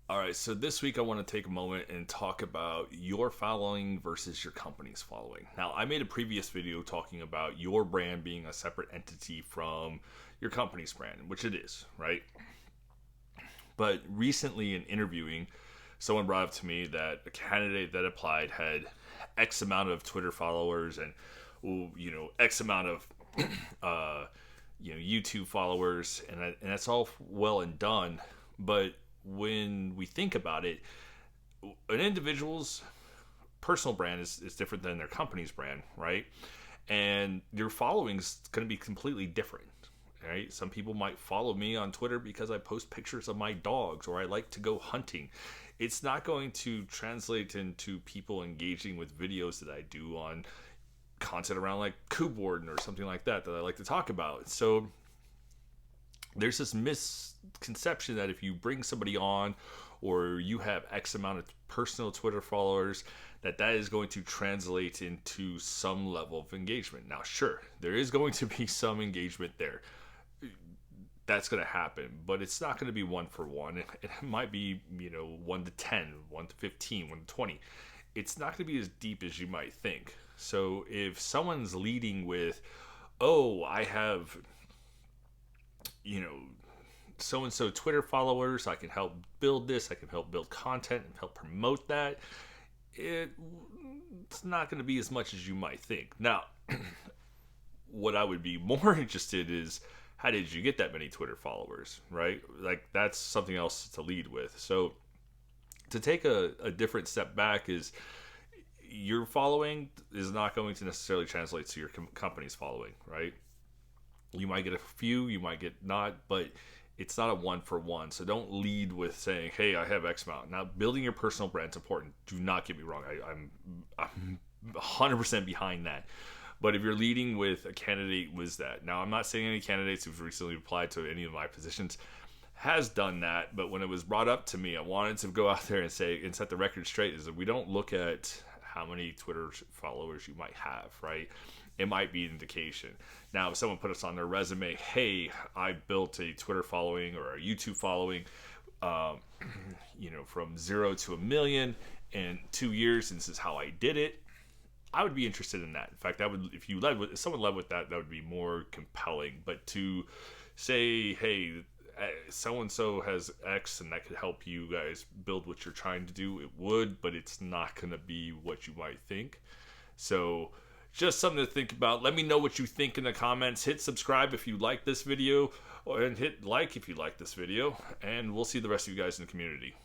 All right, so this week I want to take a moment and talk about your following versus your company's following. Now, I made a previous video talking about your brand being a separate entity from your company's brand, which it is, right? But recently in interviewing, someone brought up to me that a candidate that applied had X amount of Twitter followers and, X amount of, uh, YouTube followers, and that's all well and done. But when we think about it, an individual's personal brand is different than their company's brand, right? And your following's going to be completely different, right? Some people might follow me on Twitter because I post pictures of my dogs or I like to go hunting. It's not going to translate into people engaging with videos that I do on content around like Kubwarden or something like that I like to talk about. So there's this misconception that if you bring somebody on or you have X amount of personal Twitter followers, that is going to translate into some level of engagement. Now, sure, there is going to be some engagement there. That's going to happen, but it's not going to be one for one. It might be, 1 to 10, 1 to 15, 1 to 20. It's not going to be as deep as you might think. So if someone's leading with, oh, I have so and so Twitter followers, I can help build this, I can help build content and help promote that, it's not going to be as much as you might think. Now, what I would be more interested is, how did you get that many Twitter followers, right? Like, that's something else to lead with. So to take a different step back is, your following is not going to necessarily translate to your company's following, right? You might get a few, you might get not, but it's not a one for one. So don't lead with saying, hey, I have X amount. Now, building your personal brand is important. Do not get me wrong. I'm 100% behind that. But if you're leading with a candidate was that. Now, I'm not saying any candidates who've recently applied to any of my positions has done that. But when it was brought up to me, I wanted to go out there and say, and set the record straight, is that we don't look at how many Twitter followers you might have, right? It might be an indication. Now, if someone put us on their resume, hey, I built a Twitter following or a YouTube following, from 0 to 1 million in 2 years, and this is how I did it, I would be interested in that. In fact, that would, if someone led with that, that would be more compelling. But to say, hey, so and so has X and that could help you guys build what you're trying to do, it would, but it's not going to be what you might think. So just something to think about. Let me know what you think in the comments. Hit subscribe if you like this video, and hit like if you like this video, and we'll see the rest of you guys in the community.